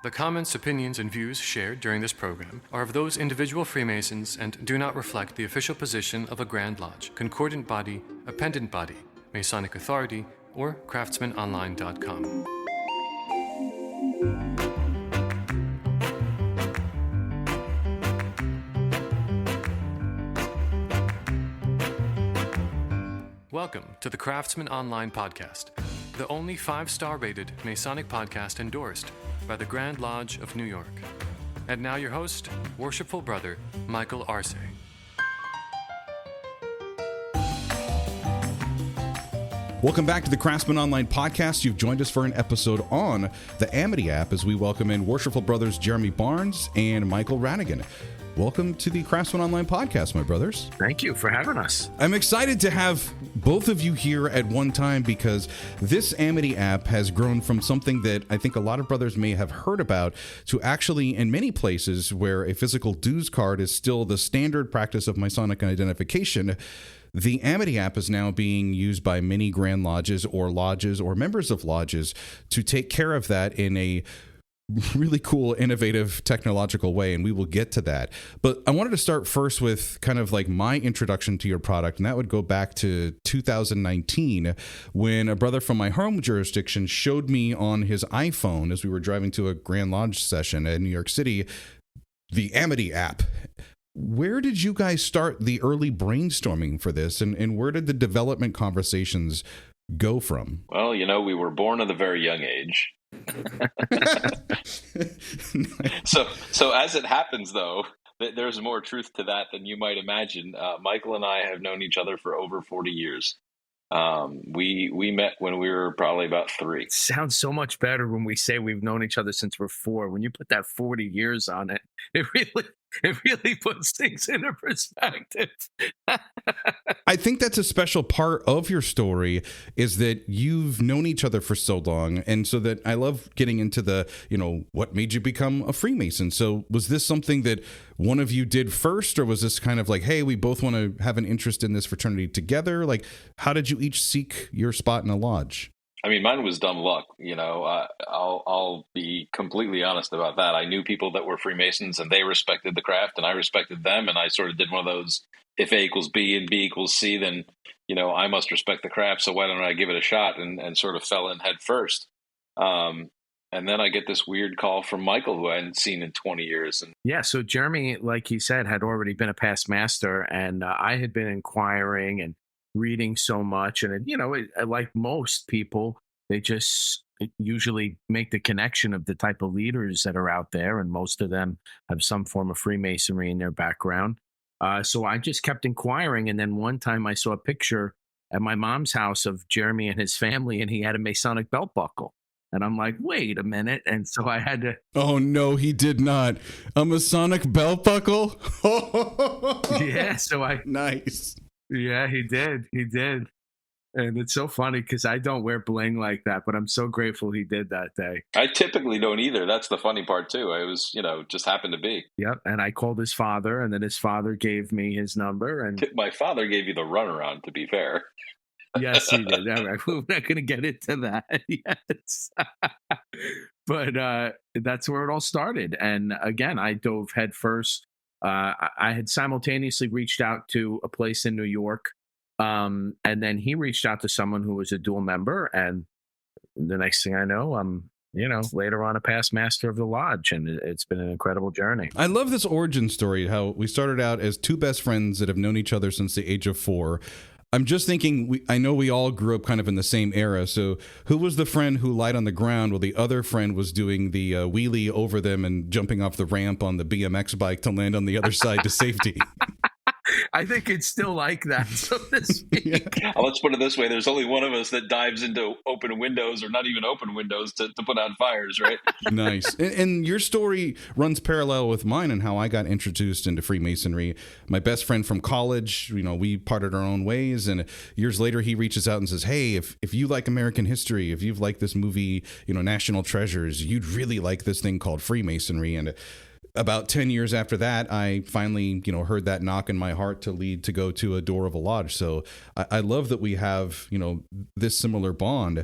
The comments, opinions, and views shared during this program are of those individual Freemasons and do not reflect the official position of a Grand Lodge, concordant body, appendant body, Masonic Authority, or craftsmanonline.com. Welcome to the Craftsman Online Podcast, the only 5-star rated Masonic podcast endorsed by the Grand Lodge of New York. And now your host, Worshipful Brother, Michael Arce. Welcome back to the Craftsman Online Podcast. You've joined us for an episode on the Amity app as we welcome in Worshipful Brothers Jeremy Barnes and Michael Radigan. Welcome to the Craftsman Online Podcast, my brothers. Thank you for having us. I'm excited to have both of you here at one time because this Amity app has grown from something that I think a lot of brothers may have heard about to actually, in many places where a physical dues card is still the standard practice of Masonic identification, the Amity app is now being used by many Grand Lodges or members of lodges to take care of that in a really cool, innovative, technological way, and we will get to that. But I wanted to start first with kind of like my introduction to your product, and that would go back to 2019 when a brother from my home jurisdiction showed me on his iPhone as we were driving to a Grand Lodge session in New York City, the Amity app. Where did you guys start the early brainstorming for this, and where did the development conversations go from? Well, we were born at a very young age. So as it happens, though, there's more truth to that than you might imagine. Michael and I have known each other for over 40 years. We met when we were probably about 3. It sounds so much better when we say we've known each other since we're 4. When you put that 40 years on it, it really puts things into perspective. I think that's a special part of your story is that you've known each other for so long. And so that I love getting into the, what made you become a Freemason? So was this something that one of you did first, or was this kind of like, hey, we both want to have an interest in this fraternity together? Like, how did you each seek your spot in a lodge? I mean, mine was dumb luck. I'll be completely honest about that. I knew people that were Freemasons and they respected the craft and I respected them. And I sort of did one of those, if A equals B and B equals C, then, I must respect the craft. So why don't I give it a shot, and sort of fell in head first. And then I get this weird call from Michael, who I hadn't seen in 20 years. Yeah. So Jeremy, like he said, had already been a past master, and I had been inquiring and reading so much. And, like most people, they just usually make the connection of the type of leaders that are out there. And most of them have some form of Freemasonry in their background. So I just kept inquiring. And then one time I saw a picture at my mom's house of Jeremy and his family, and he had a Masonic belt buckle. And I'm like, wait a minute. And so I had to. Oh, no, he did not. A Masonic belt buckle? Yeah. So Nice. Yeah, he did. He did. And it's so funny because I don't wear bling like that, but I'm so grateful he did that day. I typically don't either. That's the funny part, too. I was, just happened to be. Yep. And I called his father, and then his father gave me his number. And my father gave you the runaround, to be fair. Yes, he did. All right. We're not going to get into that. Yes. But that's where it all started. And again, I dove headfirst. I had simultaneously reached out to a place in New York, and then he reached out to someone who was a dual member, and the next thing I know, I'm, later on a past master of the lodge, and it's been an incredible journey. I love this origin story, how we started out as 2 best friends that have known each other since the age of 4. I'm just thinking, I know we all grew up kind of in the same era, so who was the friend who lied on the ground while the other friend was doing the wheelie over them and jumping off the ramp on the BMX bike to land on the other side to safety? I think it's still like that, so to speak. Yeah. Let's put it this way. There's only one of us that dives into open windows, or not even open windows, to put out fires, right? Nice. And your story runs parallel with mine and how I got introduced into Freemasonry. My best friend from college, we parted our own ways. And years later, he reaches out and says, hey, if you like American history, if you've liked this movie, National Treasures, you'd really like this thing called Freemasonry. And about 10 years after that, I finally, heard that knock in my heart to go to a door of a lodge. So I love that we have, this similar bond.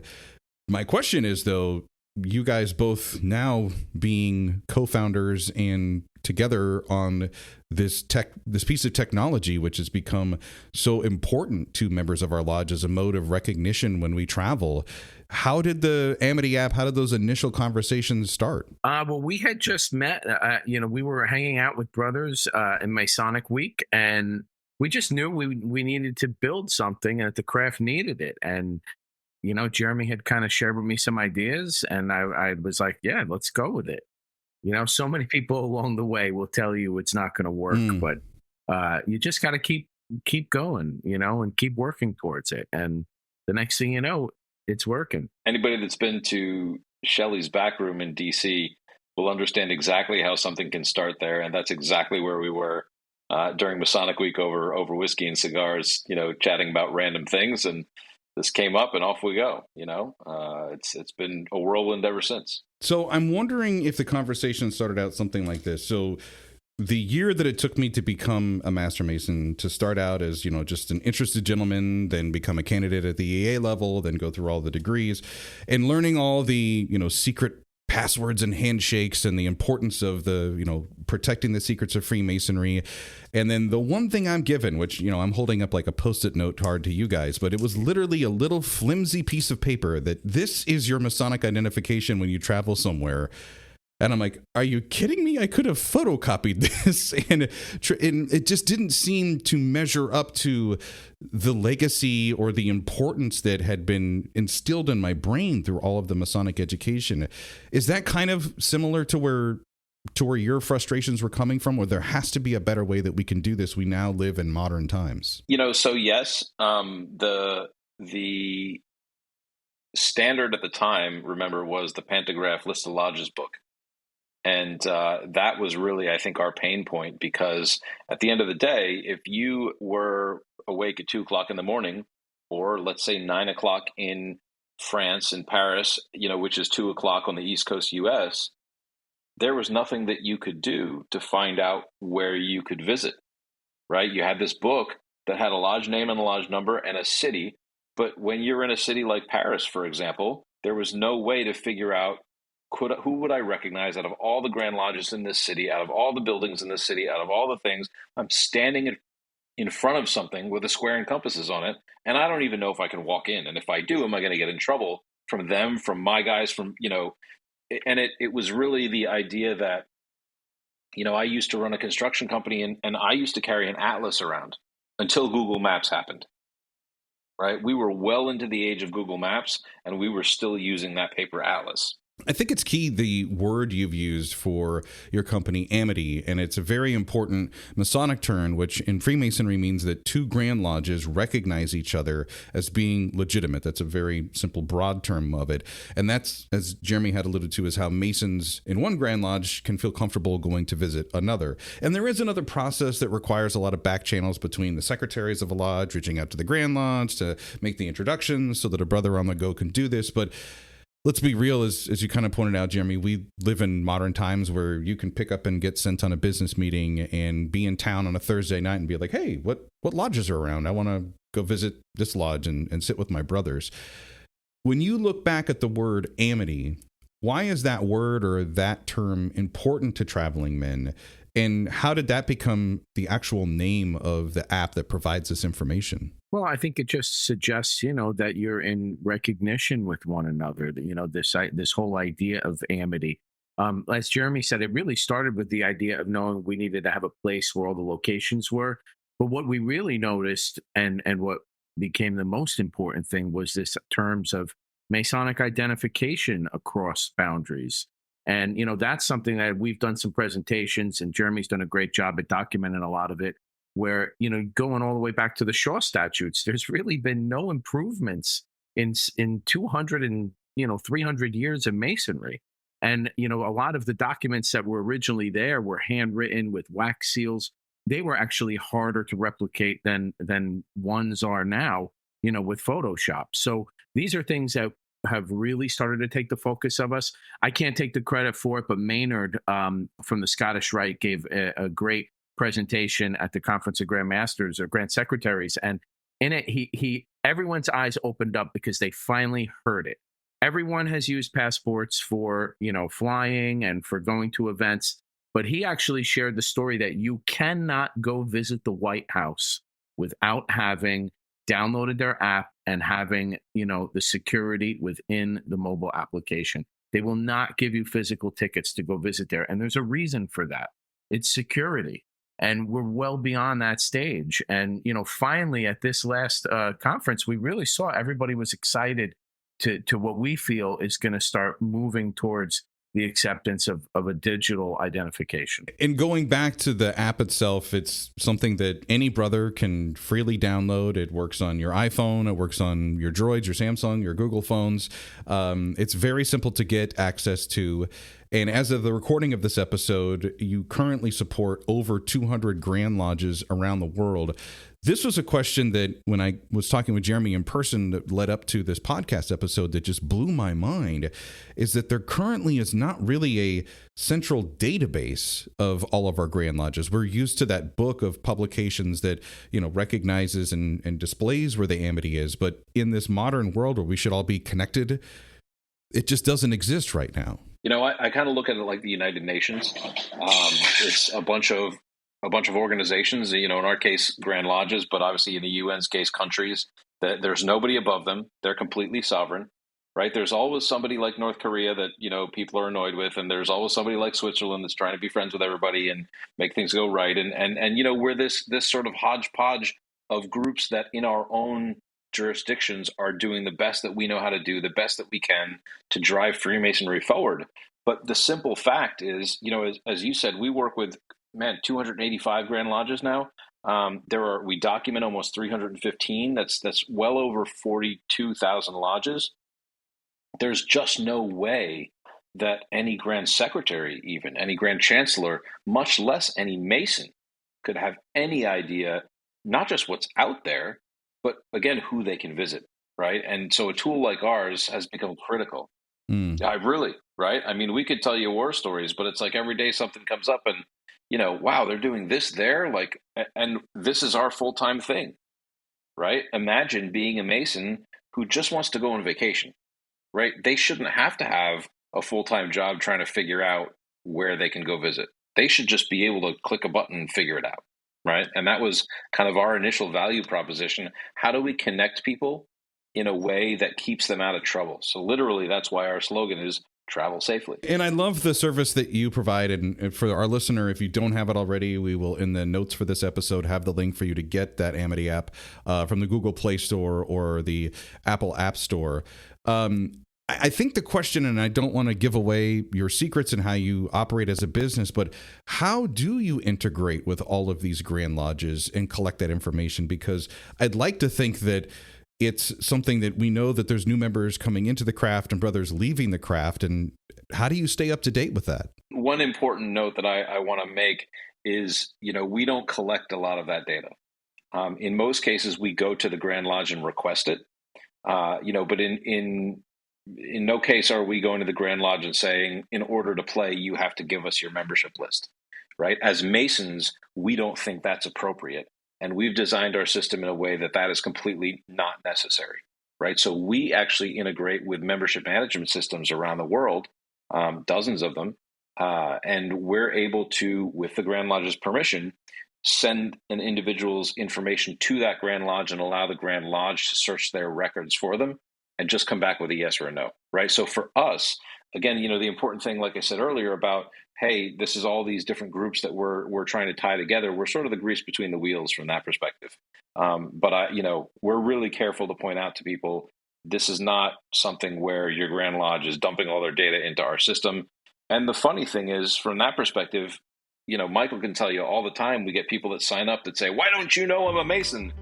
My question is, though, you guys both now being co-founders and together on this piece of technology, which has become so important to members of our lodge as a mode of recognition when we travel. How did the Amity app, how did those initial conversations start? Well, we had just met, we were hanging out with brothers in Masonic Week, and we just knew we needed to build something and that the craft needed it. And, Jeremy had kind of shared with me some ideas, and I was like, yeah, let's go with it. So many people along the way will tell you it's not going to work, but you just got to keep going, and keep working towards it. And the next thing you know, it's working. Anybody that's been to Shelley's back room in DC will understand exactly how something can start there. And that's exactly where we were during Masonic Week over whiskey and cigars, chatting about random things. And this came up and off we go. It's been a whirlwind ever since. So I'm wondering if the conversation started out something like this. So the year that it took me to become a Master Mason, to start out as, just an interested gentleman, then become a candidate at the EA level, then go through all the degrees, and learning all the, secret passwords and handshakes and the importance of the, protecting the secrets of Freemasonry. And then the one thing I'm given, which, I'm holding up like a Post-it note card to you guys, but it was literally a little flimsy piece of paper that this is your Masonic identification when you travel somewhere. And I'm like, are you kidding me? I could have photocopied this. And it just didn't seem to measure up to the legacy or the importance that had been instilled in my brain through all of the Masonic education. Is that kind of similar to where your frustrations were coming from, or there has to be a better way that we can do this? We now live in modern times. So yes, the standard at the time, remember, was the Pantograph List of Lodges book. And that was really, I think, our pain point, because at the end of the day, if you were awake at 2:00 in the morning, or let's say 9:00 in France, in Paris, which is 2:00 on the East Coast US, there was nothing that you could do to find out where you could visit, right? You had this book that had a lodge name and a lodge number and a city. But when you're in a city like Paris, for example, there was no way to figure out who would I recognize out of all the Grand Lodges in this city, out of all the buildings in this city, out of all the things. I'm standing in front of something with a square and compasses on it, and I don't even know if I can walk in. And if I do, am I going to get in trouble from them, from my guys, from, and it was really the idea that, I used to run a construction company, and I used to carry an atlas around until Google Maps happened, right? We were well into the age of Google Maps, and we were still using that paper atlas. I think it's key, the word you've used for your company, Amity, and it's a very important Masonic term, which in Freemasonry means that two Grand Lodges recognize each other as being legitimate. That's a very simple, broad term of it. And that's, as Jeremy had alluded to, is how Masons in one Grand Lodge can feel comfortable going to visit another. And there is another process that requires a lot of back channels between the secretaries of a lodge, reaching out to the Grand Lodge to make the introductions so that a brother on the go can do this. But let's be real, as you kind of pointed out, Jeremy, we live in modern times where you can pick up and get sent on a business meeting and be in town on a Thursday night and be like, hey, what lodges are around? I want to go visit this lodge and sit with my brothers. When you look back at the word Amity, why is that word or that term important to traveling men? And how did that become the actual name of the app that provides this information? Well, I think it just suggests, that you're in recognition with one another. This whole idea of amity. As Jeremy said, it really started with the idea of knowing we needed to have a place where all the locations were. But what we really noticed, and what became the most important thing, was this terms of Masonic identification across boundaries. And, that's something that we've done some presentations, and Jeremy's done a great job at documenting a lot of it, where, going all the way back to the Shaw statutes, there's really been no improvements in 200 and, 300 years of Masonry. And, a lot of the documents that were originally there were handwritten with wax seals. They were actually harder to replicate than ones are now, with Photoshop. So these are things that have really started to take the focus of us. I can't take the credit for it, but Maynard from the Scottish Rite gave a great presentation at the Conference of Grand Masters or Grand Secretaries, and in it, he everyone's eyes opened up because they finally heard it. everyone has used passports for, flying and for going to events. But he actually shared the story that you cannot go visit the White House without having downloaded their app and having, the security within the mobile application. They will not give you physical tickets to go visit there. And there's a reason for that. It's security. And we're well beyond that stage. And, finally at this last conference, we really saw everybody was excited to what we feel is going to start moving towards the acceptance of a digital identification. And going back to the app itself, it's something that any brother can freely download. It works on your iPhone. It works on your Droids, your Samsung, your Google phones. It's very simple to get access to. And as of the recording of this episode, you currently support over 200 Grand Lodges around the world. This was a question that when I was talking with Jeremy in person that led up to this podcast episode that just blew my mind, is that there currently is not really a central database of all of our Grand Lodges. We're used to that book of publications that, recognizes and displays where the Amity is. But in this modern world where we should all be connected, it just doesn't exist right now. I kind of look at it like the United Nations. It's a bunch of organizations, in our case, Grand Lodges, but obviously in the UN's case, countries. There's nobody above them. They're completely sovereign, right? There's always somebody like North Korea that, people are annoyed with. And there's always somebody like Switzerland that's trying to be friends with everybody and make things go right. And we're this sort of hodgepodge of groups that in our own jurisdictions are doing the best that we know how to do, the best that we can to drive Freemasonry forward. But the simple fact is, as you said, we work with 285 Grand Lodges now. We document almost 315. That's well over 42,000 lodges. There's just no way that any Grand Secretary, even any Grand Chancellor, much less any Mason, could have any idea, not just what's out there, but again, who they can visit, right? And so a tool like ours has become critical. Right? I mean, we could tell you war stories, but it's like every day something comes up and, wow, they're doing this there, and this is our full-time thing, right? Imagine being a Mason who just wants to go on vacation, right? They shouldn't have to have a full-time job trying to figure out where they can go visit. They should just be able to click a button and figure it out, right? And that was kind of our initial value proposition. How do we connect people in a way that keeps them out of trouble? So literally, that's why our slogan is travel safely. And I love the service that you provide. And for our listener, if you don't have it already, we will, in the notes for this episode, have the link for you to get that Amity app from the Google Play Store or the Apple App Store. I think the question, and I don't want to give away your secrets and how you operate as a business, but how do you integrate with all of these Grand Lodges and collect that information? Because I'd like to think that it's something that we know that there's new members coming into the craft and brothers leaving the craft. And how do you stay up to date with that? One important note that I want to make is, we don't collect a lot of that data. In most cases, we go to the Grand Lodge and request it. But in no case are we going to the Grand Lodge and saying, in order to play, you have to give us your membership list, right? As Masons, we don't think that's appropriate. And we've designed our system in a way that is completely not necessary, right? So we actually integrate with membership management systems around the world, dozens of them, and we're able to, with the Grand Lodge's permission, send an individual's information to that Grand Lodge and allow the Grand Lodge to search their records for them and just come back with a yes or a no, right? So for us, again, the important thing, like I said earlier about, hey, this is all these different groups that we're trying to tie together. We're sort of the grease between the wheels from that perspective. But we're really careful to point out to people, this is not something where your Grand Lodge is dumping all their data into our system. And the funny thing is, from that perspective, Michael can tell you all the time, we get people that sign up that say, why don't you know I'm a Mason?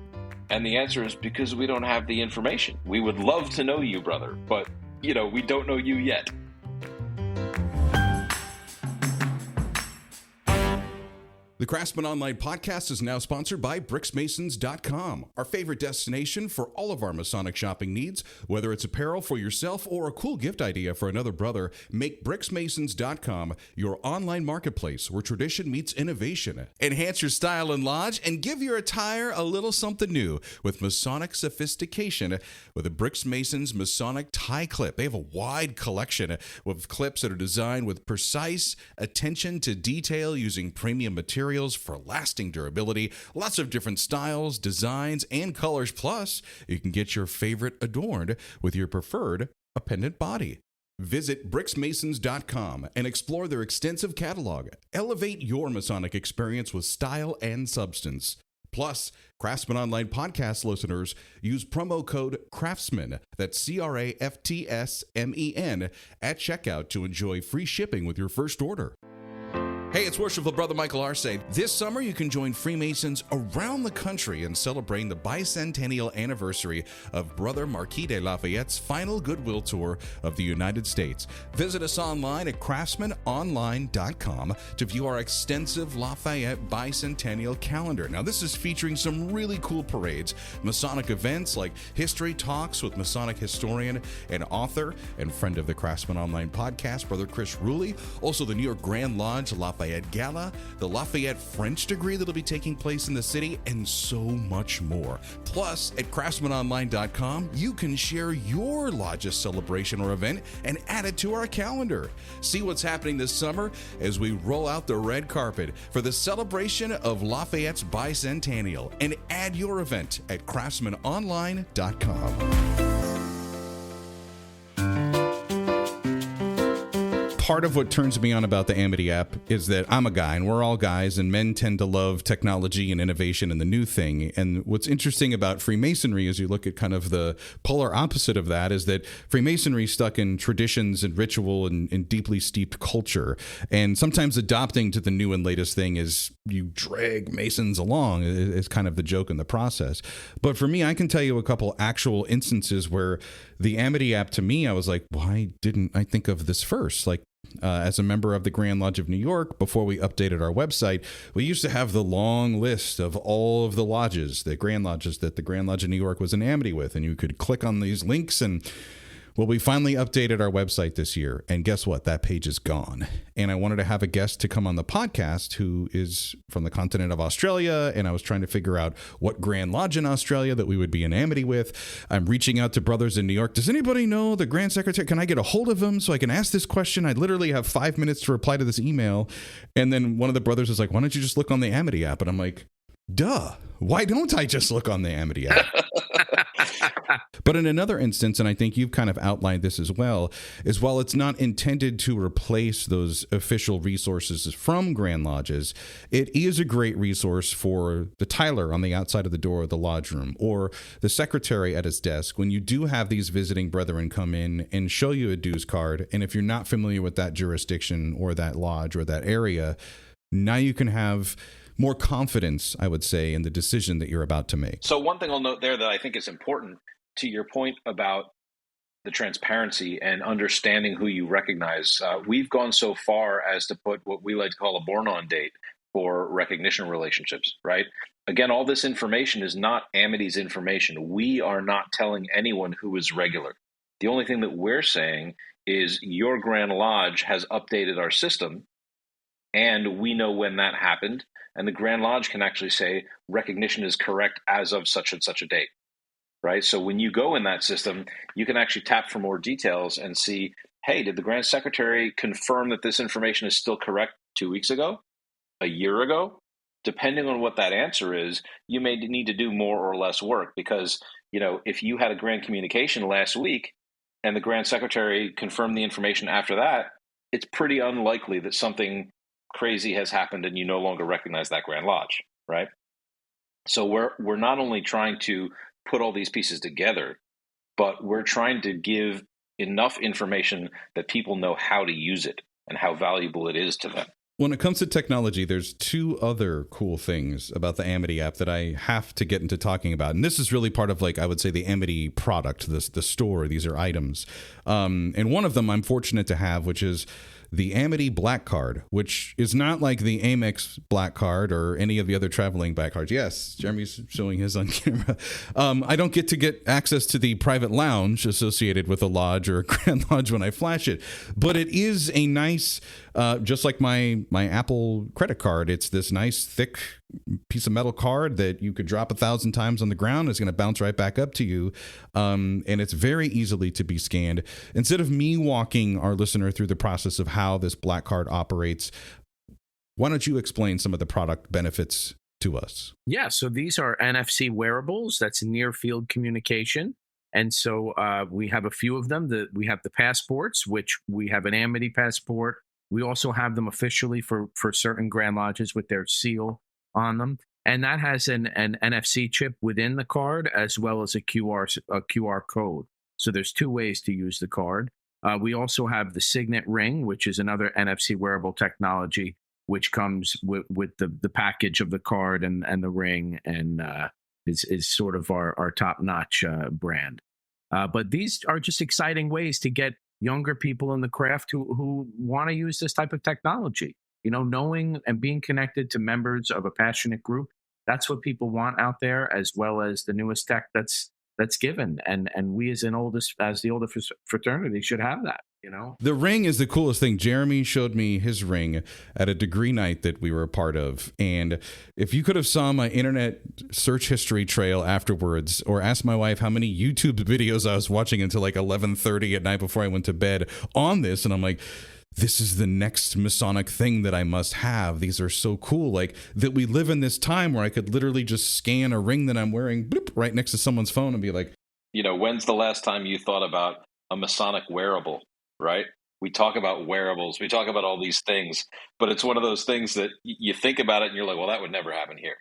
And the answer is because we don't have the information. We would love to know you, brother, but, we don't know you yet. The Craftsman Online podcast is now sponsored by BricksMasons.com, our favorite destination for all of our Masonic shopping needs. Whether it's apparel for yourself or a cool gift idea for another brother, make BricksMasons.com your online marketplace where tradition meets innovation. Enhance your style and lodge and give your attire a little something new with Masonic sophistication with a Bricks Masons Masonic tie clip. They have a wide collection of clips that are designed with precise attention to detail using premium materials for lasting durability, lots of different styles, designs, and colors. Plus, you can get your favorite adorned with your preferred appendant body. Visit BricksMasons.com and explore their extensive catalog. Elevate your Masonic experience with style and substance. Plus, Craftsman Online podcast listeners use promo code CRAFTSMAN, that's CRAFTSMEN, at checkout to enjoy free shipping with your first order. Hey, it's Worshipful Brother Michael Arce. This summer, you can join Freemasons around the country in celebrating the bicentennial anniversary of Brother Marquis de Lafayette's final goodwill tour of the United States. Visit us online at craftsmanonline.com to view our extensive Lafayette bicentennial calendar. Now, this is featuring some really cool parades, Masonic events like history talks with Masonic historian and author and friend of the Craftsman Online podcast, Brother Chris Rulli, also the New York Grand Lodge Lafayette Gala, the Lafayette French degree that'll be taking place in the city, and so much more. Plus, at craftsmanonline.com, you can share your lodge's celebration or event and add it to our calendar. See what's happening this summer as we roll out the red carpet for the celebration of Lafayette's bicentennial, and add your event at craftsmanonline.com. Part of what turns me on about the Amity app is that I'm a guy, and we're all guys, and men tend to love technology and innovation and the new thing. And what's interesting about Freemasonry, as you look at kind of the polar opposite of that, is that Freemasonry is stuck in traditions and ritual and deeply steeped culture. And sometimes adopting to the new and latest thing is you drag Masons along, is kind of the joke in the process. But for me, I can tell you a couple actual instances where the Amity app, to me, I was like, why didn't I think of this first? Like, as a member of the Grand Lodge of New York, before we updated our website, we used to have the long list of all of the lodges, the Grand Lodges that the Grand Lodge of New York was in amity with. And you could click on these links and, well, we finally updated our website this year, and guess what? That page is gone. And I wanted to have a guest to come on the podcast who is from the continent of Australia, and I was trying to figure out what Grand Lodge in Australia that we would be in amity with. I'm reaching out to brothers in New York. Does anybody know the Grand Secretary? Can I get a hold of him so I can ask this question? I literally have 5 minutes to reply to this email. And then one of the brothers is like, why don't you just look on the Amity app? And I'm like, duh, why don't I just look on the Amity app? But in another instance, and I think you've kind of outlined this as well, is while it's not intended to replace those official resources from Grand Lodges, it is a great resource for the Tyler on the outside of the door of the lodge room, or the secretary at his desk, when you do have these visiting brethren come in and show you a dues card. And if you're not familiar with that jurisdiction or that lodge or that area, now you can have more confidence, I would say, in the decision that you're about to make. So one thing I'll note there that I think is important to your point about the transparency and understanding who you recognize, we've gone so far as to put what we like to call a born-on date for recognition relationships, right? Again, all this information is not Amity's information. We are not telling anyone who is regular. The only thing that we're saying is your Grand Lodge has updated our system, and we know when that happened, and the Grand Lodge can actually say recognition is correct as of such and such a date. Right. So when you go in that system, you can actually tap for more details and see, hey, did the Grand Secretary confirm that this information is still correct 2 weeks ago, a year ago? Depending on what that answer is, you may need to do more or less work because, you know, if you had a grand communication last week and the Grand Secretary confirmed the information after that, it's pretty unlikely that something crazy has happened and you no longer recognize that Grand Lodge, right? So we're not only trying to put all these pieces together, but we're trying to give enough information that people know how to use it and how valuable it is to them. When it comes to technology, there's two other cool things about the Amity app that I have to get into talking about. And this is really part of, like, I would say the Amity product, the store. These are items. And one of them I'm fortunate to have, which is the Amity Black Card, which is not like the Amex Black Card or any of the other traveling black cards. Yes, Jeremy's showing his on camera. I don't get access to the private lounge associated with a lodge or a Grand Lodge when I flash it, but it is a nice, just like my Apple credit card, it's this nice thick piece of metal card that you could drop 1,000 times on the ground. It's going to bounce right back up to you. And it's very easily to be scanned. Instead of me walking our listener through the process of how this black card operates, why don't you explain some of the product benefits to us? Yeah, so these are NFC wearables. That's near field communication. And so we have a few of them. We have the passports, which we have an Amity passport. We also have them officially for certain Grand Lodges with their seal on them. And that has an NFC chip within the card as well as a QR code. So there's two ways to use the card. We also have the Signet Ring, which is another NFC wearable technology, which comes with the package of the card and the ring, and is sort of our top-notch brand. But these are just exciting ways to get younger people in the craft who want to use this type of technology. You know, knowing and being connected to members of a passionate group, that's what people want out there, as well as the newest tech that's given. And we as the older fraternity should have that, you know? The ring is the coolest thing. Jeremy showed me his ring at a degree night that we were a part of. And if you could have saw my internet search history trail afterwards, or asked my wife how many YouTube videos I was watching until like 11:30 at night before I went to bed on this. And I'm like, this is the next Masonic thing that I must have. These are so cool. Like that we live in this time where I could literally just scan a ring that I'm wearing bloop, right next to someone's phone and be like, you know, when's the last time you thought about a Masonic wearable, right? We talk about wearables. We talk about all these things, but it's one of those things that you think about it and you're like, well, that would never happen here,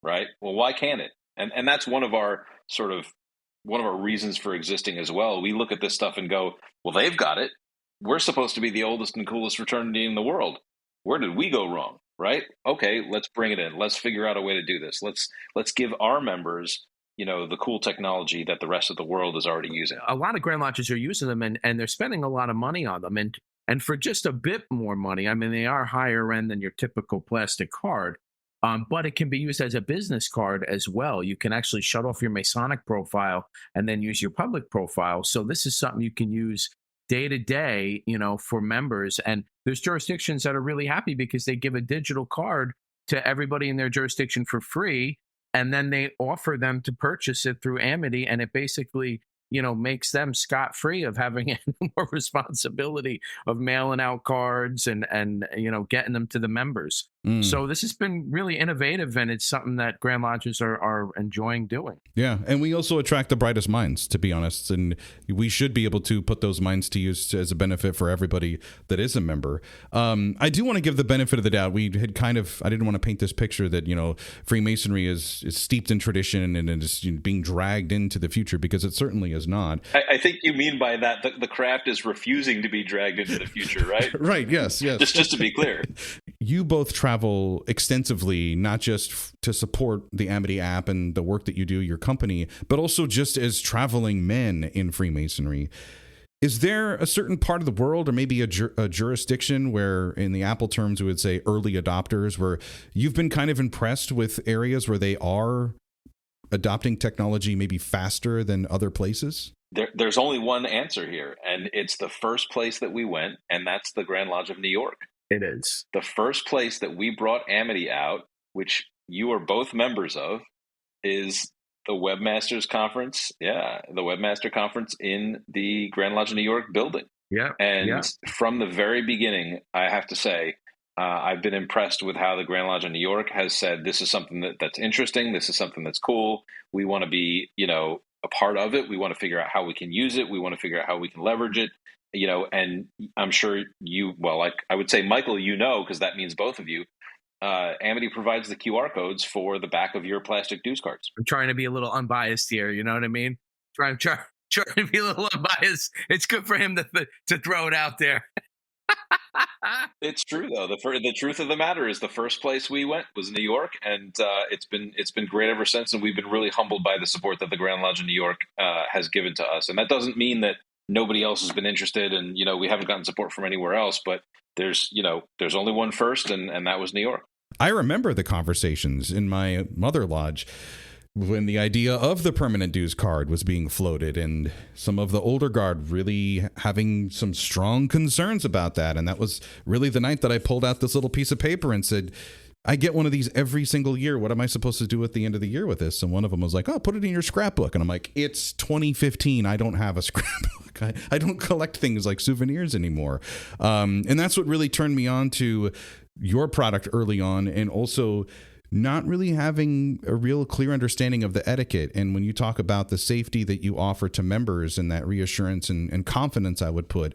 right? Well, why can't it? And that's one of our reasons for existing as well. We look at this stuff and go, well, they've got it. We're supposed to be the oldest and coolest fraternity in the world. Where did we go wrong, right? Okay, let's bring it in. Let's figure out a way to do this. Let's give our members, you know, the cool technology that the rest of the world is already using. A lot of Grand Lodges are using them, and they're spending a lot of money on them. And for just a bit more money, I mean, they are higher end than your typical plastic card, but it can be used as a business card as well. You can actually shut off your Masonic profile and then use your public profile. So this is something you can use day to day, you know, for members. And there's jurisdictions that are really happy because they give a digital card to everybody in their jurisdiction for free, and then they offer them to purchase it through Amity, and it basically, you know, makes them scot-free of having any more responsibility of mailing out cards and you know, getting them to the members. So this has been really innovative, and it's something that Grand Lodges are enjoying doing. Yeah, and we also attract the brightest minds, to be honest, and we should be able to put those minds to use as a benefit for everybody that is a member. I do want to give the benefit of the doubt. We had I didn't want to paint this picture that, you know, Freemasonry is steeped in tradition and is being dragged into the future, because it certainly is not. I think you mean by that the craft is refusing to be dragged into the future, right? Right, yes. Just to be clear. You both travel extensively, not just to support the Amity app and the work that you do, your company, but also just as traveling men in Freemasonry. Is there a certain part of the world, or maybe a jurisdiction where, in the Apple terms, we would say early adopters, where you've been kind of impressed with areas where they are adopting technology maybe faster than other places? There's only one answer here, and it's the first place that we went, and that's the Grand Lodge of New York. It is. The first place that we brought Amity out, which you are both members of, is the Webmasters Conference. Yeah, the Webmaster Conference in the Grand Lodge of New York building. Yeah. And from the very beginning, I have to say, I've been impressed with how the Grand Lodge of New York has said, this is something that's interesting. This is something that's cool. We want to be, you know, a part of it. We want to figure out how we can use it. We want to figure out how we can leverage it. You know, and I'm sure I would say, Michael, you know, because that means both of you, Amity provides the QR codes for the back of your plastic dues cards. I'm trying to be a little unbiased here. You know what I mean? Trying to be a little unbiased. It's good for him to throw it out there. It's true, though. The truth of the matter is, the first place we went was New York, and it's been great ever since. And we've been really humbled by the support that the Grand Lodge of New York has given to us. And that doesn't mean that nobody else has been interested, and we haven't gotten support from anywhere else. But there's only one first, and that was New York. I remember the conversations in my mother lodge when the idea of the permanent dues card was being floated, and some of the older guard really having some strong concerns about that. And that was really the night that I pulled out this little piece of paper and said, I get one of these every single year. What am I supposed to do at the end of the year with this? And one of them was like, oh, put it in your scrapbook. And I'm like, it's 2015. I don't have a scrapbook. I don't collect things like souvenirs anymore. And that's what really turned me on to your product early on, and also not really having a real clear understanding of the etiquette. And when you talk about the safety that you offer to members and that reassurance and confidence, I would put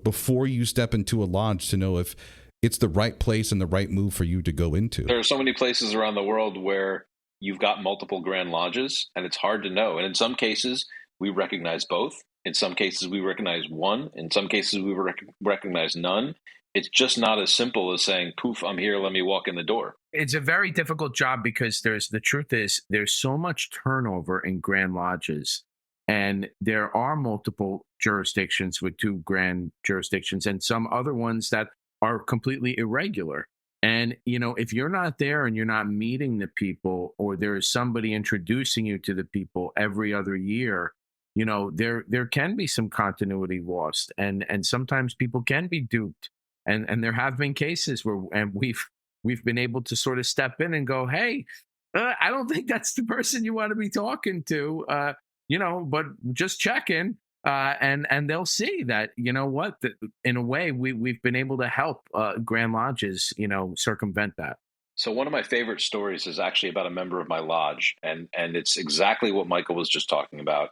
before you step into a lodge to know if it's the right place and the right move for you to go into. There are so many places around the world where you've got multiple Grand Lodges, and it's hard to know. And in some cases, we recognize both. In some cases, we recognize one. In some cases, we recognize none. It's just not as simple as saying, poof, I'm here, let me walk in the door. It's a very difficult job because the truth is there's so much turnover in Grand Lodges, and there are multiple jurisdictions with 2 grand jurisdictions and some other ones that are completely irregular. And, if you're not there and you're not meeting the people, or there's somebody introducing you to the people every other year, there can be some continuity lost, and sometimes people can be duped. And there have been cases where, and we've been able to sort of step in and go, hey, I don't think that's the person you want to be talking to, but just check in, and they'll see that, in a way we've been able to help Grand Lodges, circumvent that. So one of my favorite stories is actually about a member of my lodge, and it's exactly what Michael was just talking about,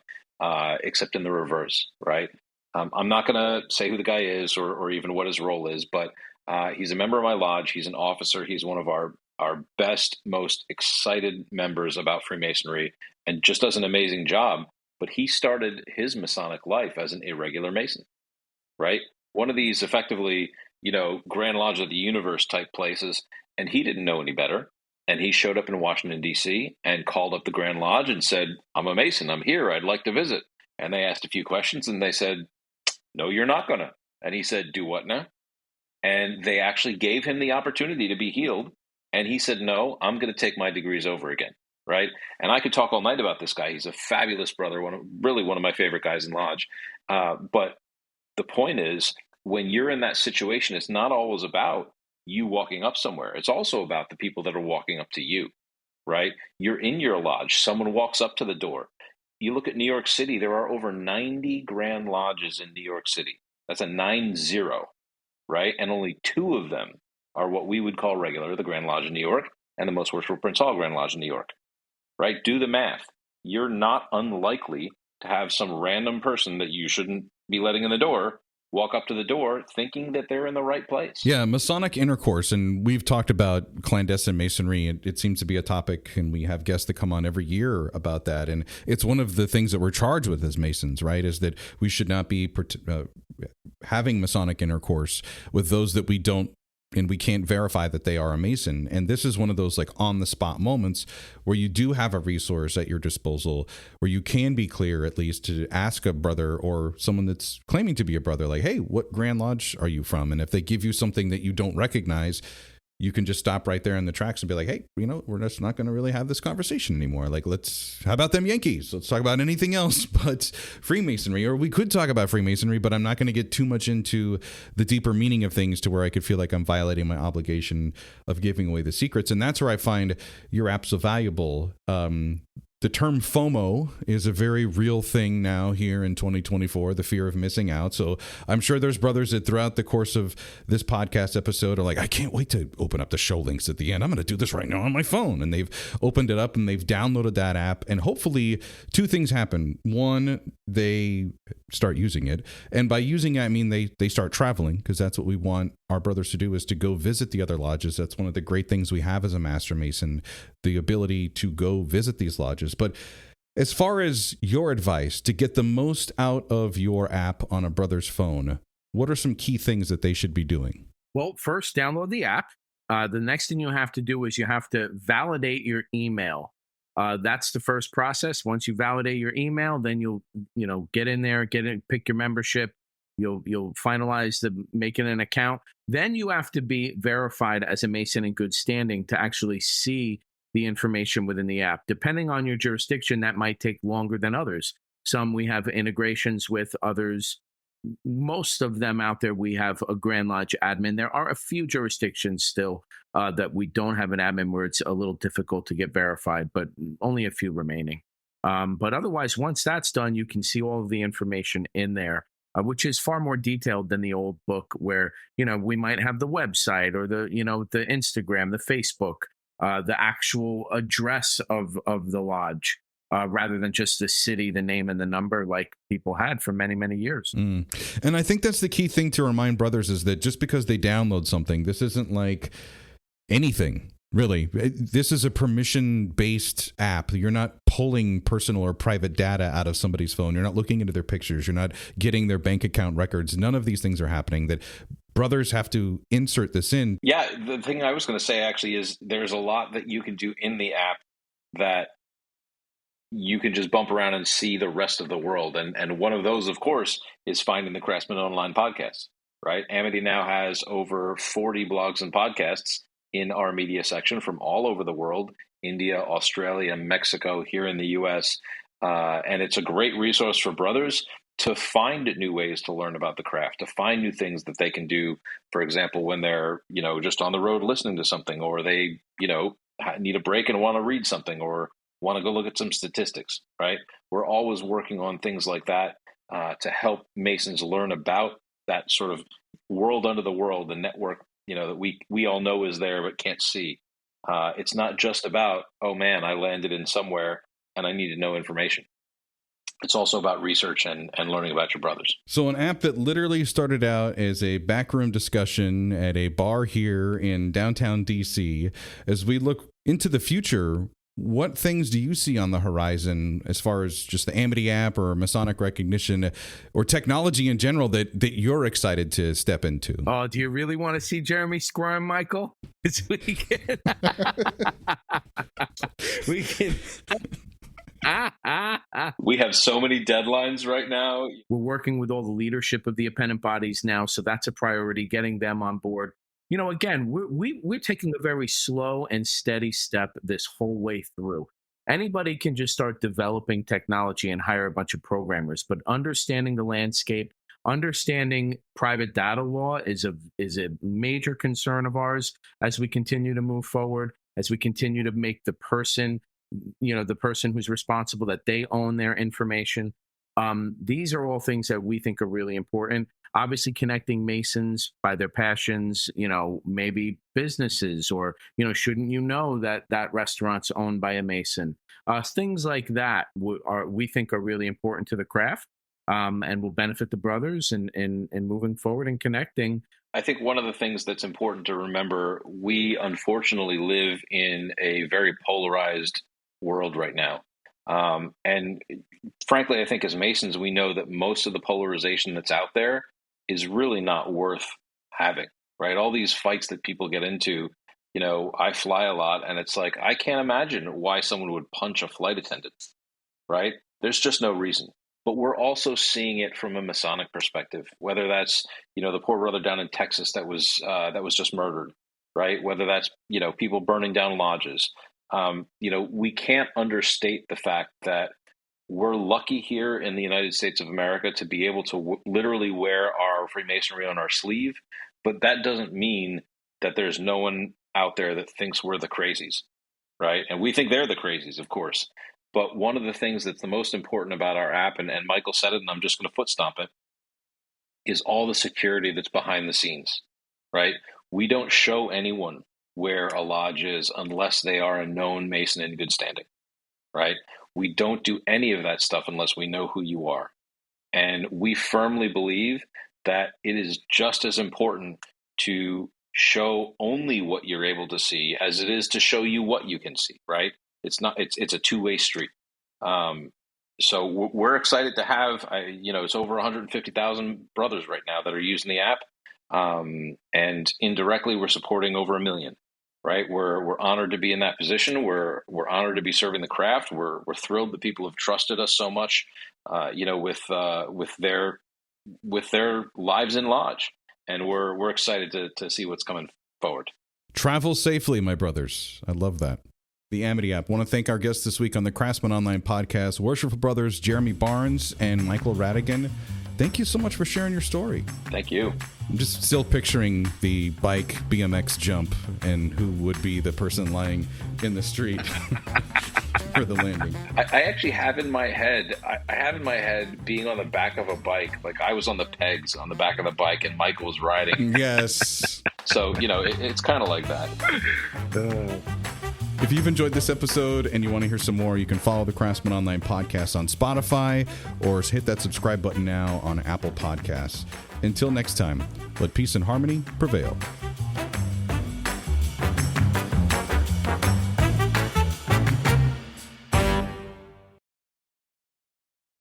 except in the reverse, right? I'm not going to say who the guy is or even what his role is, but he's a member of my lodge. He's an officer. He's one of our best, most excited members about Freemasonry, and just does an amazing job. But he started his Masonic life as an irregular Mason, right? One of these effectively, Grand Lodge of the Universe type places, and he didn't know any better. And he showed up in Washington, D.C. and called up the Grand Lodge and said, I'm a Mason. I'm here. I'd like to visit. And they asked a few questions, and they said, no, you're not going to. And he said, do what now? And they actually gave him the opportunity to be healed. And he said, no, I'm going to take my degrees over again. Right. And I could talk all night about this guy. He's a fabulous brother, one of my favorite guys in lodge. But the point is, when you're in that situation, it's not always about you walking up somewhere. It's also about the people that are walking up to you. Right. You're in your lodge. Someone walks up to the door. You look at New York City, there are over 90 Grand Lodges in New York City. That's a 90, right? And only 2 of them are what we would call regular, the Grand Lodge in New York and the Most Worshipful Prince Hall Grand Lodge in New York, right? Do the math. You're not unlikely to have some random person that you shouldn't be letting in the door walk up to the door thinking that they're in the right place. Yeah, Masonic intercourse, and we've talked about clandestine masonry. It seems to be a topic, and we have guests that come on every year about that. And it's one of the things that we're charged with as Masons, right, is that we should not be having Masonic intercourse with those that we don't, and we can't verify that they are a Mason. And this is one of those like on the spot moments where you do have a resource at your disposal where you can be clear, at least, to ask a brother or someone that's claiming to be a brother, like, hey, what Grand Lodge are you from? And if they give you something that you don't recognize, you can just stop right there in the tracks and be like, hey, we're just not going to really have this conversation anymore. Like, how about them Yankees? Let's talk about anything else but Freemasonry. Or we could talk about Freemasonry, but I'm not going to get too much into the deeper meaning of things to where I could feel like I'm violating my obligation of giving away the secrets. And that's where I find your app so valuable. The term FOMO is a very real thing now here in 2024, the fear of missing out. So I'm sure there's brothers that throughout the course of this podcast episode are like, I can't wait to open up the show links at the end. I'm going to do this right now on my phone. And they've opened it up and they've downloaded that app. And hopefully 2 things happen. One, they start using it. And by using it, I mean they start traveling, because that's what we want our brothers to do, is to go visit the other lodges. That's one of the great things we have as a Master Mason, the ability to go visit these lodges. But as far as your advice to get the most out of your app on a brother's phone, what are some key things that they should be doing? Well, first, download the app. The next thing you have to do is you have to validate your email. That's the first process. Once you validate your email, then you'll get in there, pick your membership. You'll finalize the making an account. Then you have to be verified as a Mason in good standing to actually see the information within the app. Depending on your jurisdiction, that might take longer than others. Some we have integrations with, others, most of them out there, we have a Grand Lodge admin. There are a few jurisdictions still that we don't have an admin where it's a little difficult to get verified, but only a few remaining. But otherwise, once that's done, you can see all of the information in there, which is far more detailed than the old book where, we might have the website or the Instagram, the Facebook, the actual address of the lodge. Rather than just the city, the name, and the number like people had for many, many years. And I think that's the key thing to remind brothers is that just because they download something, this isn't like anything, really. This is a permission-based app. You're not pulling personal or private data out of somebody's phone. You're not looking into their pictures. You're not getting their bank account records. None of these things are happening. That brothers have to insert this in. Yeah, the thing I was going to say actually is there's a lot that you can do in the app that you can just bump around and see the rest of the world. And one of those, of course, is finding the Craftsman Online podcast, right? Amity now has over 40 blogs and podcasts in our media section from all over the world, India, Australia, Mexico, here in the US. And it's a great resource for brothers to find new ways to learn about the craft, to find new things that they can do. For example, when they're, just on the road listening to something, or they, need a break and want to read something, or want to go look at some statistics, right? We're always working on things like that to help Masons learn about that sort of world under the world, the network, that we all know is there but can't see. It's not just about, oh man, I landed in somewhere and I need to know information. It's also about research and learning about your brothers. So an app that literally started out as a backroom discussion at a bar here in downtown DC, as we look into the future, what things do you see on the horizon as far as just the Amity app or Masonic recognition or technology in general that you're excited to step into? Oh, do you really want to see Jeremy squirm, Michael? We can. We have so many deadlines right now. We're working with all the leadership of the appendant bodies now, so that's a priority, getting them on board. Again, we're taking a very slow and steady step this whole way through. Anybody can just start developing technology and hire a bunch of programmers, but understanding the landscape, understanding private data law is a major concern of ours as we continue to move forward, as we continue to make the person who's responsible, that they own their information. These are all things that we think are really important. Obviously, connecting Masons by their passions, maybe businesses, or, shouldn't you know that restaurant's owned by a Mason? Things like that we think are really important to the craft and will benefit the brothers in moving forward and connecting. I think one of the things that's important to remember, we unfortunately live in a very polarized world right now. And frankly, I think as Masons, we know that most of the polarization that's out there is really not worth having, right? All these fights that people get into, I fly a lot, and it's like, I can't imagine why someone would punch a flight attendant, right? There's just no reason. But we're also seeing it from a Masonic perspective, whether that's, the poor brother down in Texas that was just murdered, right? Whether that's, people burning down lodges. We can't understate the fact that we're lucky here in the United States of America to be able to literally wear our Freemasonry on our sleeve, but that doesn't mean that there's no one out there that thinks we're the crazies, right? And we think they're the crazies, of course. But one of the things that's the most important about our app, and Michael said it, and I'm just going to foot stomp it, is all the security that's behind the scenes, right? We don't show anyone where a lodge is unless they are a known Mason in good standing, right? We don't do any of that stuff unless we know who you are. And we firmly believe that it is just as important to show only what you're able to see as it is to show you what you can see, right? It's a two-way street. So we're excited to have, it's over 150,000 brothers right now that are using the app. And indirectly, we're supporting over 1 million. right? We're honored to be in that position. We're honored to be serving the craft. We're thrilled that people have trusted us so much, with their lives in lodge, and we're excited to see what's coming forward. Travel safely, my brothers. I love that. The Amity app. I want to thank our guests this week on the Craftsman Online podcast, Worshipful Brothers Jeremy Barnes and Michael Radigan. Thank you so much for sharing your story. Thank you. I'm just still picturing the bike BMX jump and who would be the person lying in the street for the landing. I actually have in my head, being on the back of a bike, like I was on the pegs on the back of the bike and Michael was riding. Yes. So, it's kind of like that. If you've enjoyed this episode and you want to hear some more, you can follow the Craftsman Online podcast on Spotify or hit that subscribe button now on Apple Podcasts. Until next time, let peace and harmony prevail.